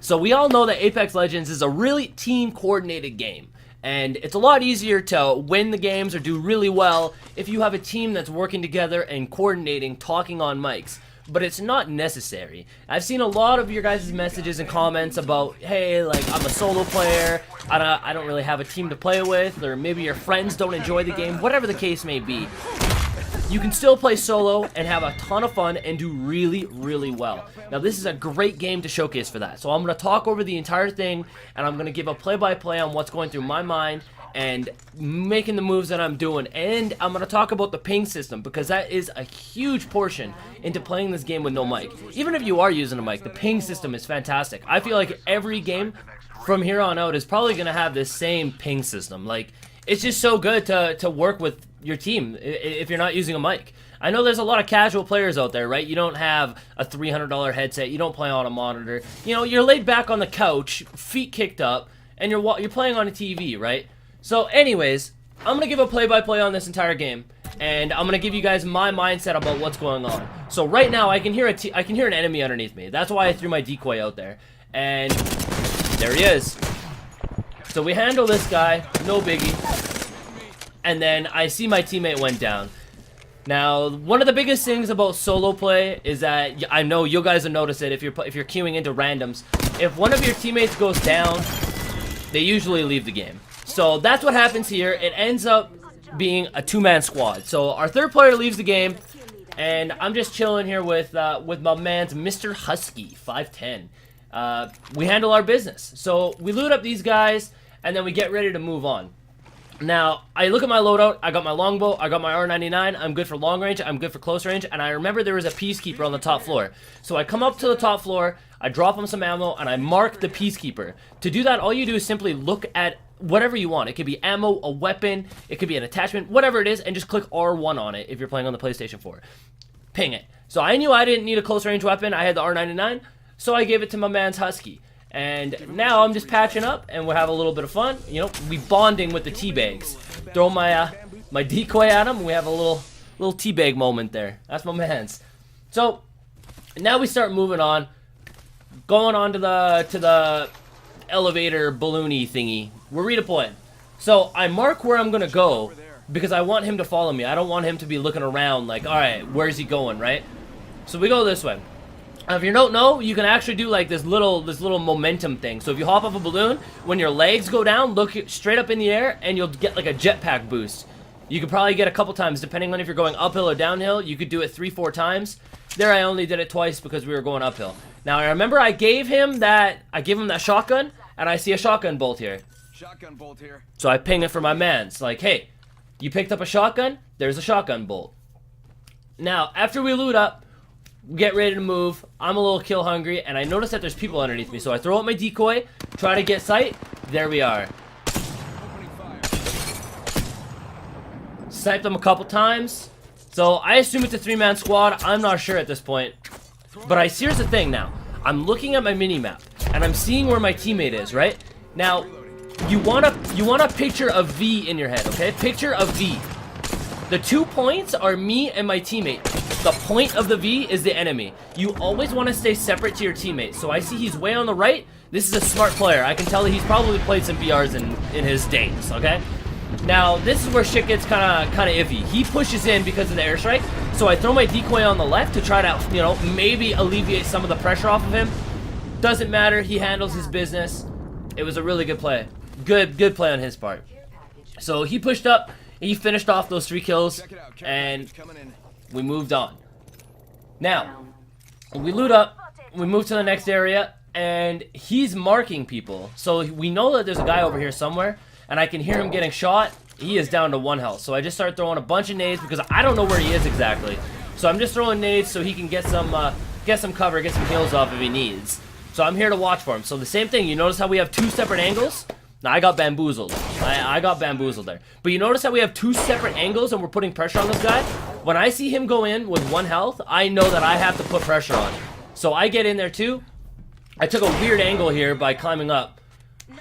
So we all know that Apex Legends is a really team-coordinated game. And it's a lot easier to win the games or do really well if you have a team that's working together and coordinating, talking on mics. But it's not necessary. I've seen a lot of your guys' messages and comments about, hey, like, I'm a solo player, I don't really have a team to play with, or maybe your friends don't enjoy the game, whatever the case may be. You can still play solo and have a ton of fun and do really, really well. Now, this is a great game to showcase for that. So I'm going to talk over the entire thing, and I'm going to give a play-by-play on what's going through my mind and making the moves that I'm doing. And I'm going to talk about the ping system, because that is a huge portion into playing this game with no mic. Even if you are using a mic, the ping system is fantastic. I feel like every game from here on out is probably going to have this same ping system. Like, it's just so good to work with your team if you're not using a mic. I know there's a lot of casual players out there, right? You don't have a $300 headset, you don't play on a monitor. You know, you're laid back on the couch, feet kicked up, and you're playing on a TV, right? So anyways, I'm gonna give a play-by-play on this entire game, and I'm gonna give you guys my mindset about what's going on. So right now, I can hear an enemy underneath me. That's why I threw my decoy out there, and there he is. So we handle this guy, no biggie. And then I see my teammate went down. Now, one of the biggest things about solo play is that I know you guys will notice it if you're queuing into randoms. If one of your teammates goes down, they usually leave the game. So that's what happens here. It ends up being a two-man squad. So our third player leaves the game, and I'm just chilling here with my man's Mr. Husky 510. We handle our business. So we loot up these guys, and then we get ready to move on. Now, I look at my loadout, I got my longbow, I got my R99, I'm good for long range, I'm good for close range, and I remember there was a Peacekeeper on the top floor. So I come up to the top floor, I drop him some ammo, and I mark the Peacekeeper. To do that, all you do is simply look at whatever you want. It could be ammo, a weapon, it could be an attachment, whatever it is, and just click R1 on it if you're playing on the PlayStation 4. Ping it. So I knew I didn't need a close range weapon, I had the R99, so I gave it to my man's Husky. And now I'm just patching up, and we'll have a little bit of fun. You know, we bonding with the teabags. Throw my my decoy at him. We have a little teabag moment there. That's my man's. So now we start moving on, going on to the elevator balloony thingy. We're redeploying. So I mark where I'm gonna go because I want him to follow me. I don't want him to be looking around like, all right, where's he going, right? So we go this way. If you don't know, you can actually do like this little momentum thing. So if you hop off a balloon, when your legs go down, look straight up in the air, and you'll get like a jetpack boost. You could probably get a couple times, depending on if you're going uphill or downhill. You could do it 3-4 times. There, I only did it twice because we were going uphill. Now I remember I gave him that shotgun, and I see a shotgun bolt here. Shotgun bolt here. So I ping it for my man. It's like, hey, you picked up a shotgun? There's a shotgun bolt. Now after we loot up, get ready to move. I'm a little kill hungry, and I notice that there's people underneath me. So I throw out my decoy, try to get sight. There we are. Sniped them a couple times. So I assume it's a three-man squad. I'm not sure at this point. But here's the thing now. I'm looking at my mini-map, and I'm seeing where my teammate is, right? Now, you want to picture a V in your head, okay? Picture a V. The 2 points are me and my teammate. The point of the V is the enemy. You always want to stay separate to your teammate. So I see he's way on the right. This is a smart player. I can tell that he's probably played some BRs in his days, okay? Now, this is where shit gets kind of iffy. He pushes in because of the airstrike. So I throw my decoy on the left to try to, you know, maybe alleviate some of the pressure off of him. Doesn't matter. He handles his business. It was a really good play. Good play on his part. So he pushed up. He finished off those 3 kills, and we moved on. Now, we loot up, we move to the next area, and he's marking people. So we know that there's a guy over here somewhere, and I can hear him getting shot. He is down to 1 health. So I just start throwing a bunch of nades because I don't know where he is exactly. So I'm just throwing nades so he can get some cover, get some heals off if he needs. So I'm here to watch for him. So the same thing, you notice how we have 2 separate angles? Now, I got bamboozled. I got bamboozled there. But you notice that we have 2 separate angles and we're putting pressure on this guy? When I see him go in with 1 health, I know that I have to put pressure on. So I get in there too. I took a weird angle here by climbing up.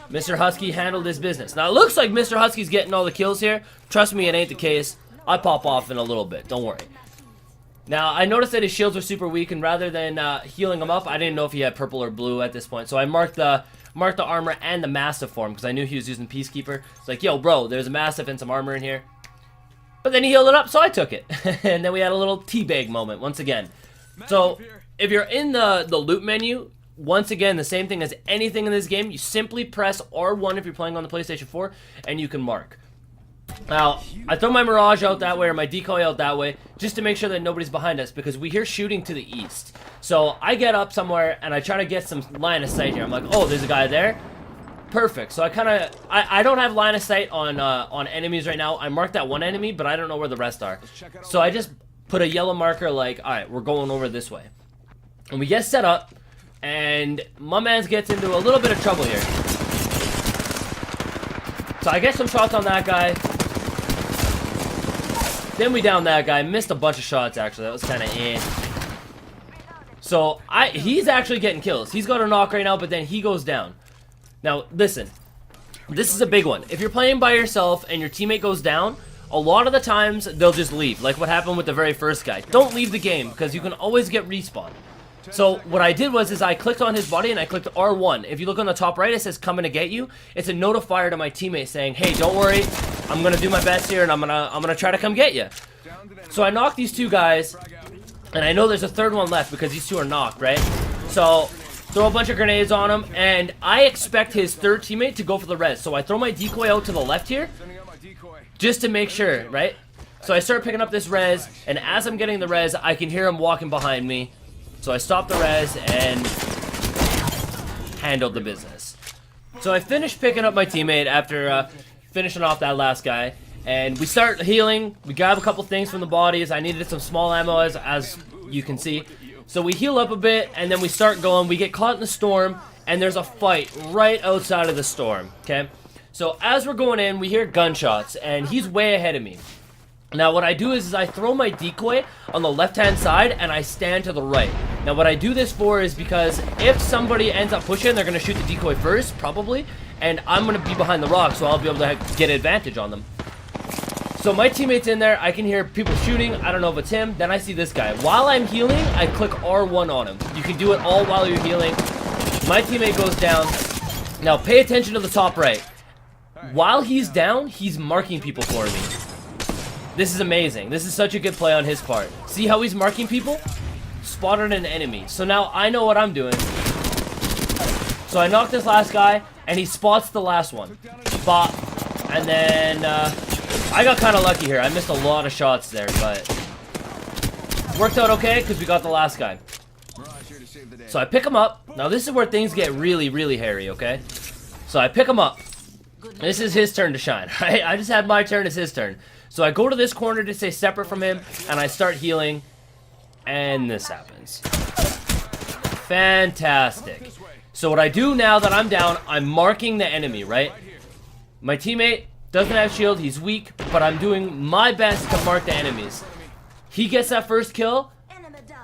Mr. Husky handled his business. Now, it looks like Mr. Husky's getting all the kills here. Trust me, it ain't the case. I pop off in a little bit. Don't worry. Now, I noticed that his shields were super weak, and rather than healing him up, I didn't know if he had purple or blue at this point. So I marked the armor and the Mastiff for him, because I knew he was using Peacekeeper. It's like, yo, bro, there's a Mastiff and some armor in here. But then he healed it up, so I took it. And then we had a little teabag moment, once again. So, if you're in the loot menu, once again, the same thing as anything in this game, you simply press R1 if you're playing on the PlayStation 4, and you can mark. Now, I throw my Mirage out that way, or my decoy out that way, just to make sure that nobody's behind us, because we hear shooting to the east. So, I get up somewhere, and I try to get some line of sight here. I'm like, oh, there's a guy there. Perfect. So, I don't have line of sight on enemies right now. I marked that one enemy, but I don't know where the rest are. So, I just put a yellow marker like, alright, we're going over this way. And we get set up, and my man gets into a little bit of trouble here. So, I get some shots on that guy. Then we down that guy. Missed a bunch of shots, actually. That was kind of eh. So, he's actually getting kills. He's got a knock right now, but then he goes down. Now, listen. This is a big one. If you're playing by yourself and your teammate goes down, a lot of the times, they'll just leave. Like what happened with the very first guy. Don't leave the game, because you can always get respawned. So, what I did was I clicked on his body and I clicked R1. If you look on the top right, it says coming to get you. It's a notifier to my teammate saying, hey, don't worry, I'm gonna do my best here and I'm gonna try to come get you. So I knocked these two guys, and I know there's a third one left because these two are knocked, right? So, throw a bunch of grenades on him, and I expect his third teammate to go for the res. So I throw my decoy out to the left here, just to make sure, right? So I start picking up this res, and as I'm getting the res, I can hear him walking behind me. So I stopped the res and handled the business. So I finished picking up my teammate after finishing off that last guy. And we start healing. We grab a couple things from the bodies. I needed some small ammo, as you can see. So we heal up a bit, and then we start going. We get caught in the storm, and there's a fight right outside of the storm, okay? So as we're going in, we hear gunshots, and he's way ahead of me. Now what I do is I throw my decoy on the left-hand side, and I stand to the right. Now what I do this for is because if somebody ends up pushing, they're going to shoot the decoy first, probably, and I'm going to be behind the rock, so I'll be able to get advantage on them. So my teammate's in there, I can hear people shooting, I don't know if it's him, then I see this guy. While I'm healing, I click R1 on him. You can do it all while you're healing. My teammate goes down. Now pay attention to the top right. While he's down, he's marking people for me. This is amazing. This is such a good play on his part. See how he's marking people? Spotted an enemy. So now I know what I'm doing. So I knocked this last guy, and he spots the last one. Bop. And then, I got kind of lucky here. I missed a lot of shots there, but worked out okay because we got the last guy. So I pick him up. Now this is where things get really, really hairy, okay? So I pick him up. This is his turn to shine, right? I just had my turn, it's his turn. So I go to this corner to stay separate from him, and I start healing, and this happens. Fantastic. So what I do now that I'm down, I'm marking the enemy, right? My teammate doesn't have shield, he's weak, but I'm doing my best to mark the enemies. He gets that first kill.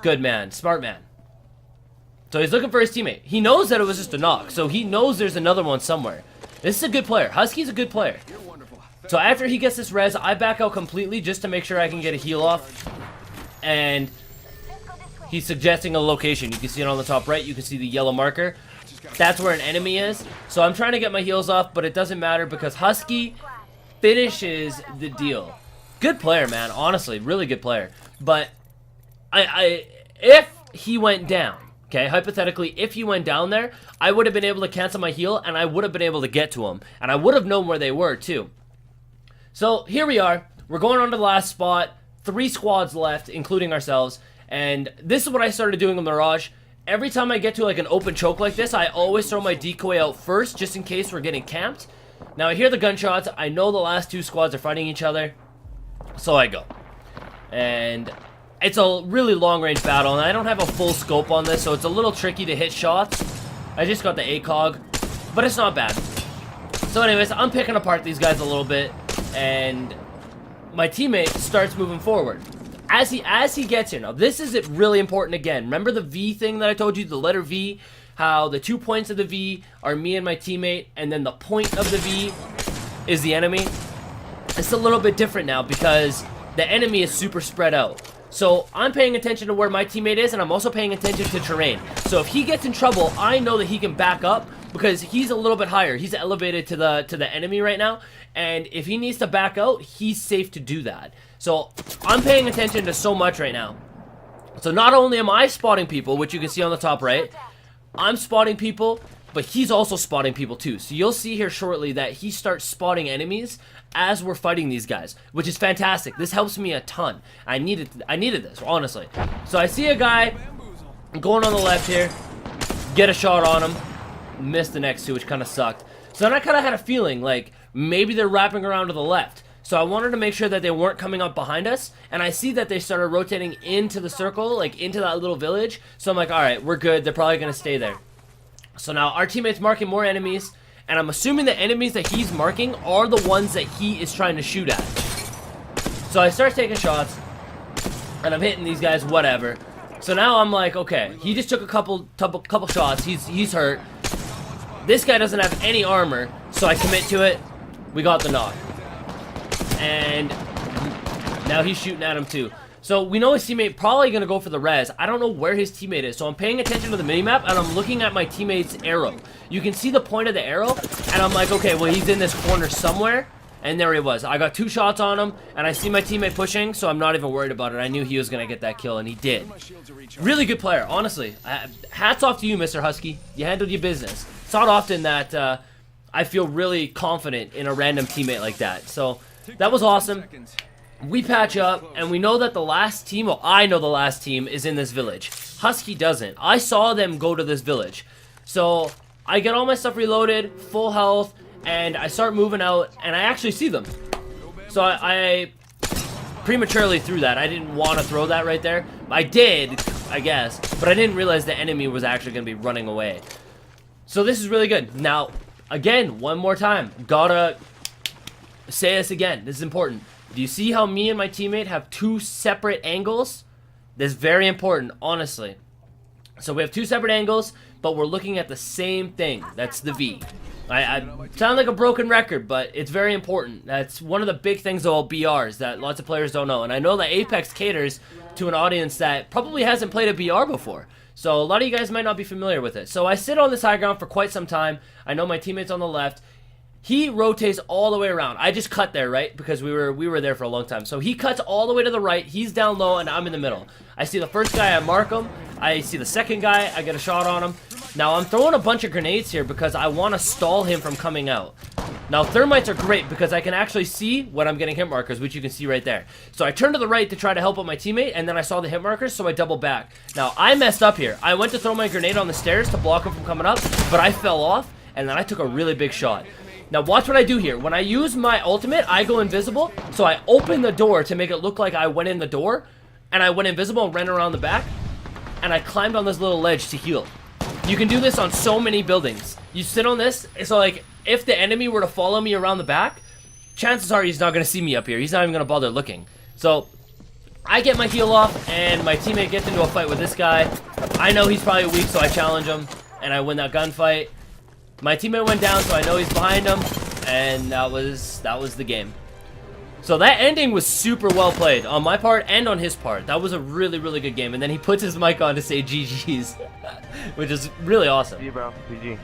Good man, smart man. So he's looking for his teammate. He knows that it was just a knock, so he knows there's another one somewhere. This is a good player. Husky's a good player. So after he gets this res, I back out completely just to make sure I can get a heal off. And he's suggesting a location. You can see it on the top right. You can see the yellow marker. That's where an enemy is. So I'm trying to get my heals off, but it doesn't matter because Husky finishes the deal. Good player, man. Honestly, really good player. But if he went down, okay, hypothetically, if he went down there, I would have been able to cancel my heal, and I would have been able to get to him. And I would have known where they were, too. So, here we are. We're going on to the last spot. 3 squads left, including ourselves. And this is what I started doing in Mirage. Every time I get to, like, an open choke like this, I always throw my decoy out first, just in case we're getting camped. Now, I hear the gunshots. I know the last 2 squads are fighting each other. So, I go. And it's a really long-range battle, and I don't have a full scope on this, so it's a little tricky to hit shots. I just got the ACOG, but it's not bad. So anyways, I'm picking apart these guys a little bit, and my teammate starts moving forward. As he gets here, now this is really important again. Remember the V thing that I told you, the letter V? How the 2 points of the V are me and my teammate, and then the point of the V is the enemy? It's a little bit different now because the enemy is super spread out. So I'm paying attention to where my teammate is, and I'm also paying attention to terrain. So if he gets in trouble, I know that he can back up because he's a little bit higher. He's elevated to the enemy right now, and if he needs to back out, he's safe to do that. So I'm paying attention to so much right now. So not only am I spotting people, which you can see on the top right, I'm spotting people, but he's also spotting people too. So you'll see here shortly that he starts spotting enemies as we're fighting these guys, which is fantastic. This helps me a ton. I needed this, honestly. So I see a guy going on the left here, get a shot on him, missed the next two, which kind of sucked. So then I kind of had a feeling like maybe they're wrapping around to the left. So I wanted to make sure that they weren't coming up behind us, and I see that they started rotating into the circle, like into that little village. So I'm like, all right, we're good. They're probably going to stay there. So now our teammate's marking more enemies, and I'm assuming the enemies that he's marking are the ones that he is trying to shoot at. So I start taking shots, and I'm hitting these guys, whatever. So now I'm like, okay, he just took a couple shots. He's hurt. This guy doesn't have any armor, so I commit to it. We got the knock. And now he's shooting at him too. So we know his teammate probably going to go for the res. I don't know where his teammate is. So I'm paying attention to the minimap, and I'm looking at my teammate's arrow. You can see the point of the arrow, and I'm like, okay, well, he's in this corner somewhere. And there he was. I got 2 shots on him, and I see my teammate pushing, so I'm not even worried about it. I knew he was going to get that kill, and he did. Really good player, honestly. Hats off to you, Mr. Husky. You handled your business. It's not often that I feel really confident in a random teammate like that. So that was awesome. We patch up, and we know that the last team, well, I know the last team is in this village. Husky doesn't. I saw them go to this village. So I get all my stuff reloaded, full health, and I start moving out, and I actually see them. So I prematurely threw that. I didn't want to throw that right there. I did, I guess, but I didn't realize the enemy was actually going to be running away. So this is really good. Now, again, one more time, gotta say this again. This is important. Do you see how me and my teammate have 2 separate angles? This is very important, honestly. So we have 2 separate angles, but we're looking at the same thing. That's the V. I sound like a broken record, but it's very important. That's one of the big things about BRs that lots of players don't know. And I know that Apex caters to an audience that probably hasn't played a BR before. So a lot of you guys might not be familiar with it. So I sit on this high ground for quite some time. I know my teammate's on the left. He rotates all the way around. I just cut there, right? Because we were there for a long time. So he cuts all the way to the right. He's down low, and I'm in the middle. I see the first guy, I mark him. I see the second guy, I get a shot on him. Now, I'm throwing a bunch of grenades here because I want to stall him from coming out. Now, thermites are great because I can actually see when I'm getting hit markers, which you can see right there. So I turned to the right to try to help out my teammate, and then I saw the hit markers, so I doubled back. Now, I messed up here. I went to throw my grenade on the stairs to block him from coming up, but I fell off, and then I took a really big shot. Now watch what I do here. When I use my ultimate, I go invisible. So I open the door to make it look like I went in the door. And I went invisible and ran around the back. And I climbed on this little ledge to heal. You can do this on so many buildings. You sit on this. So like, if the enemy were to follow me around the back, chances are he's not going to see me up here. He's not even going to bother looking. So I get my heal off, and my teammate gets into a fight with this guy. I know he's probably weak, so I challenge him. And I win that gunfight. My teammate went down, so I know he's behind him, and that was the game. So that ending was super well played on my part and on his part. That was a really, really good game. And then he puts his mic on to say GG's, which is really awesome. See you, bro. GG.